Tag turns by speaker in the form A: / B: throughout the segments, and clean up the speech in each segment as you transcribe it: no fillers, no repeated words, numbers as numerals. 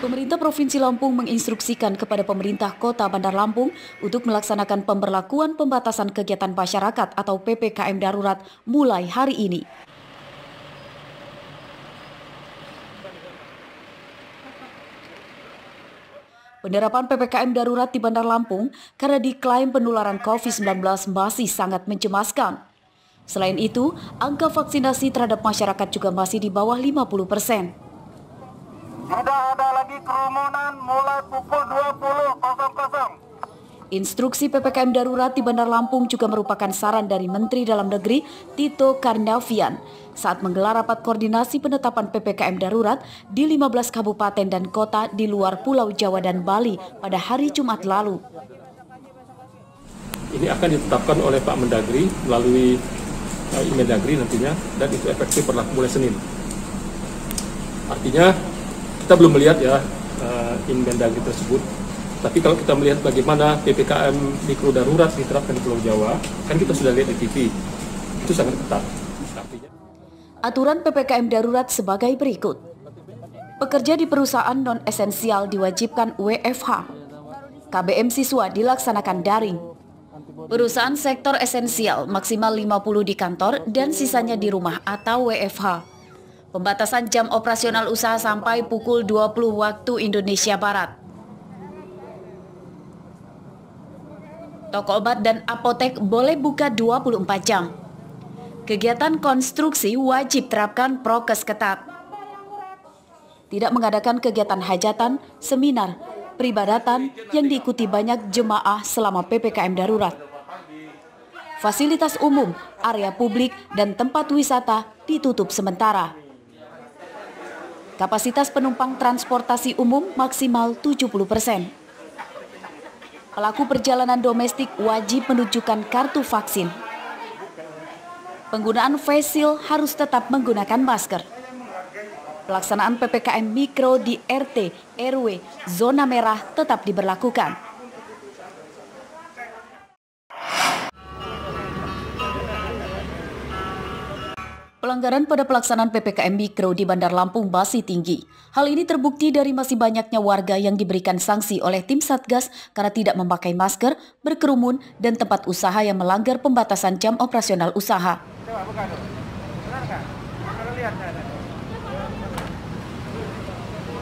A: Pemerintah Provinsi Lampung menginstruksikan kepada pemerintah Kota Bandar Lampung untuk melaksanakan pemberlakuan pembatasan kegiatan masyarakat atau PPKM darurat mulai hari ini. Penerapan PPKM darurat di Bandar Lampung karena diklaim penularan COVID-19 masih sangat mencemaskan. Selain itu, angka vaksinasi terhadap masyarakat juga masih di bawah 50%.
B: Tidak ada lagi kerumunan mulai pukul 20.00.
A: Instruksi PPKM darurat di Bandar Lampung juga merupakan saran dari Menteri Dalam Negeri Tito Karnavian saat menggelar rapat koordinasi penetapan PPKM darurat di 15 kabupaten dan kota di luar Pulau Jawa dan Bali pada hari Jumat lalu.
C: Ini akan ditetapkan oleh Pak Mendagri melalui Mendagri nantinya, dan itu efektif berlaku mulai Senin. Artinya kita belum melihat ya Mendagri tersebut, tapi kalau kita melihat bagaimana PPKM mikro darurat diterapkan di Pulau Jawa, kan kita sudah lihat di TV, itu sangat ketat.
A: Aturan PPKM darurat sebagai berikut. Pekerja di perusahaan non-esensial diwajibkan WFH. KBM siswa dilaksanakan daring. Perusahaan sektor esensial maksimal 50 di kantor dan sisanya di rumah atau WFH. Pembatasan jam operasional usaha sampai pukul 20 waktu Indonesia Barat. Toko obat dan apotek boleh buka 24 jam. Kegiatan konstruksi wajib terapkan prokes ketat. Tidak mengadakan kegiatan hajatan, seminar, peribadatan yang diikuti banyak jemaah selama PPKM darurat. Fasilitas umum, area publik, dan tempat wisata ditutup sementara. Kapasitas penumpang transportasi umum maksimal 70%. Pelaku perjalanan domestik wajib menunjukkan kartu vaksin. Penggunaan face shield harus tetap menggunakan masker. Pelaksanaan PPKM mikro di RT, RW, zona merah tetap diberlakukan. Pelanggaran pada pelaksanaan PPKM Mikro di Bandar Lampung masih tinggi. Hal ini terbukti dari masih banyaknya warga yang diberikan sanksi oleh tim Satgas karena tidak memakai masker, berkerumun, dan tempat usaha yang melanggar pembatasan jam operasional usaha.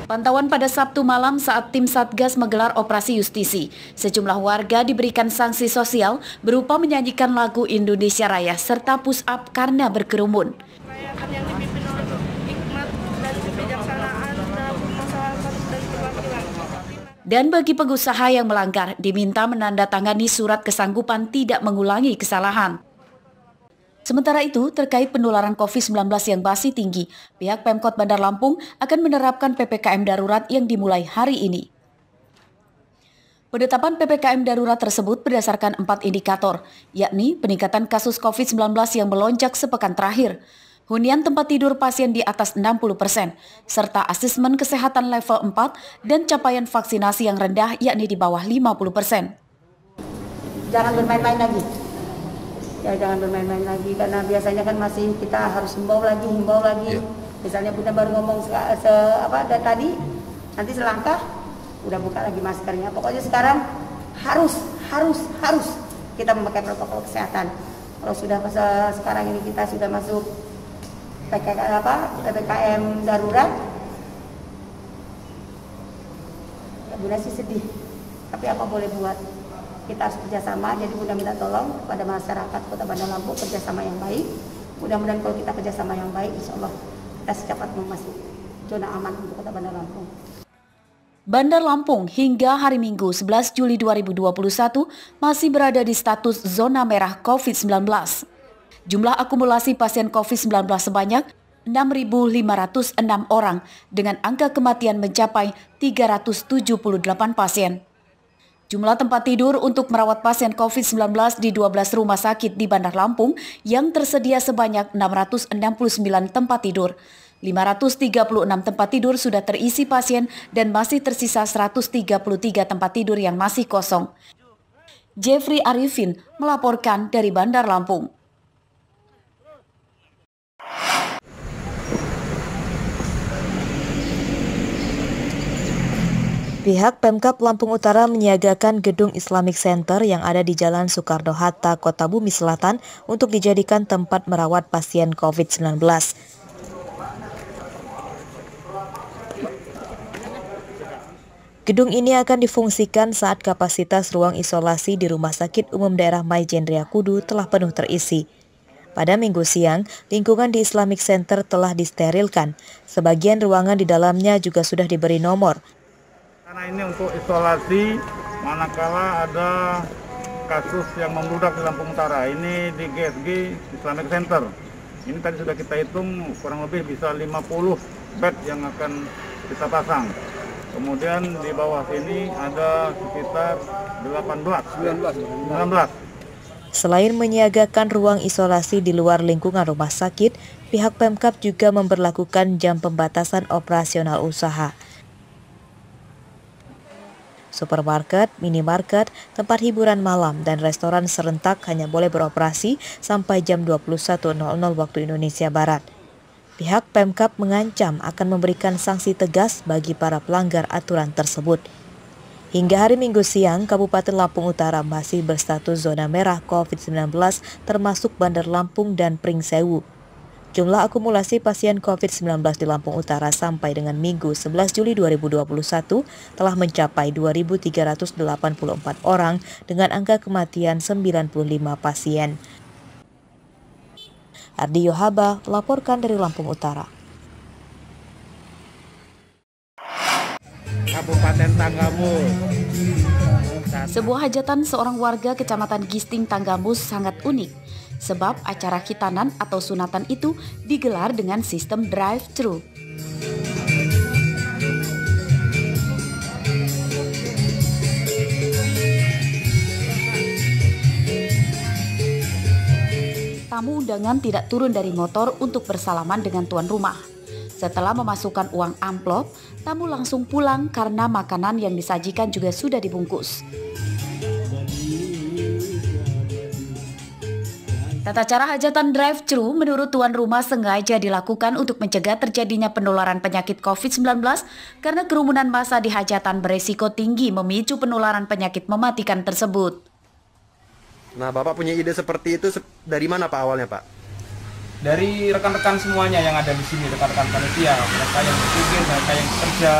A: Pantauan pada Sabtu malam saat tim Satgas menggelar operasi justisi, sejumlah warga diberikan sanksi sosial berupa menyanyikan lagu Indonesia Raya serta push up karena berkerumun.
D: Yang dipimpin oleh hikmat dan kebijaksanaan dalam masyarakat dan perwakilan.
A: Dan bagi pengusaha yang melanggar, diminta menandatangani surat kesanggupan tidak mengulangi kesalahan. Sementara itu, terkait penularan COVID-19 yang masih tinggi, pihak Pemkot Bandar Lampung akan menerapkan PPKM darurat yang dimulai hari ini. Penetapan PPKM darurat tersebut berdasarkan 4 indikator, yakni peningkatan kasus COVID-19 yang melonjak sepekan terakhir, hunian tempat tidur pasien di atas 60%, serta asesmen kesehatan level 4 dan capaian vaksinasi yang rendah yakni di bawah 50%.
E: Jangan bermain-main lagi. Ya jangan bermain-main lagi karena biasanya kan masih kita harus himbau lagi. Ya. Misalnya Bunda baru ngomong tadi, nanti selangkah udah buka lagi maskernya. Pokoknya sekarang harus kita memakai protokol kesehatan. Kalau sudah sekarang ini kita sudah masuk PPKM darurat, Bunda sih sedih. Tapi apa boleh buat? Kita harus kerjasama, jadi Bunda minta tolong kepada masyarakat Kota Bandar Lampung kerjasama yang baik. Mudah-mudahan kalau kita kerjasama yang baik, insya Allah kita secepatnya masuk zona aman untuk Kota Bandar Lampung.
A: Bandar Lampung hingga hari Minggu 11 Juli 2021 masih berada di status zona merah COVID-19. Jumlah akumulasi pasien COVID-19 sebanyak 6.506 orang dengan angka kematian mencapai 378 pasien. Jumlah tempat tidur untuk merawat pasien COVID-19 di 12 rumah sakit di Bandar Lampung yang tersedia sebanyak 669 tempat tidur. 536 tempat tidur sudah terisi pasien dan masih tersisa 133 tempat tidur yang masih kosong. Jeffrey Arifin melaporkan dari Bandar Lampung.
F: Pihak Pemkab Lampung Utara menyiagakan gedung Islamic Center yang ada di Jalan Soekarno-Hatta, Kota Bumi Selatan untuk dijadikan tempat merawat pasien COVID-19. Gedung ini akan difungsikan saat kapasitas ruang isolasi di Rumah Sakit Umum Daerah Maijen Riyakudu telah penuh terisi. Pada Minggu siang, lingkungan di Islamic Center telah disterilkan. Sebagian ruangan di dalamnya juga sudah diberi nomor.
B: Karena ini untuk isolasi manakala ada kasus yang membludak di Lampung Utara. Ini di GSG Islamic Center. Ini tadi sudah kita hitung kurang lebih bisa 50 bed yang akan kita pasang. Kemudian di bawah sini ada sekitar 19. Selain
F: menyiagakan ruang isolasi di luar lingkungan rumah sakit, pihak Pemkab juga memberlakukan jam pembatasan operasional usaha. Supermarket, minimarket, tempat hiburan malam, dan restoran serentak hanya boleh beroperasi sampai jam 21.00 waktu Indonesia Barat. Pihak Pemkab mengancam akan memberikan sanksi tegas bagi para pelanggar aturan tersebut. Hingga hari Minggu siang, Kabupaten Lampung Utara masih berstatus zona merah COVID-19 termasuk Bandar Lampung dan Pringsewu. Jumlah akumulasi pasien COVID-19 di Lampung Utara sampai dengan Minggu 11 Juli 2021 telah mencapai 2.384 orang dengan angka kematian 95 pasien. Ardi Yohaba melaporkan dari Lampung Utara.
B: Kabupaten Tanggamus.
A: Sebuah hajatan seorang warga Kecamatan Gisting, Tanggamus sangat unik. Sebab acara khitanan atau sunatan itu digelar dengan sistem drive-thru. Tamu undangan tidak turun dari motor untuk bersalaman dengan tuan rumah. Setelah memasukkan uang amplop, tamu langsung pulang karena makanan yang disajikan juga sudah dibungkus. Tata cara hajatan drive-thru menurut tuan rumah sengaja dilakukan untuk mencegah terjadinya penularan penyakit COVID-19 karena kerumunan massa di hajatan beresiko tinggi memicu penularan penyakit mematikan tersebut.
G: Nah, Bapak punya ide seperti itu dari mana Pak awalnya Pak?
C: Dari rekan-rekan semuanya yang ada di sini, rekan-rekan panitia, mereka yang bertugas, mereka yang bekerja.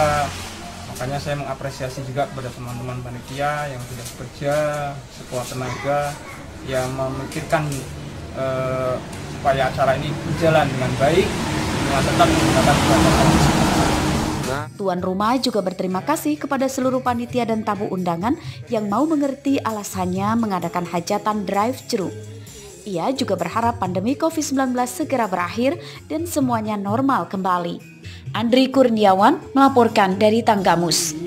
C: Makanya saya mengapresiasi juga kepada teman-teman panitia yang sudah bekerja sekuat tenaga, yang memikirkan supaya acara ini berjalan dengan baik dengan tetap menggunakan protokol.
A: Tuan rumah juga berterima kasih kepada seluruh panitia dan tamu undangan yang mau mengerti alasannya mengadakan hajatan drive-thru. Ia juga berharap pandemi COVID-19 segera berakhir dan semuanya normal kembali. Andri Kurniawan melaporkan dari Tanggamus.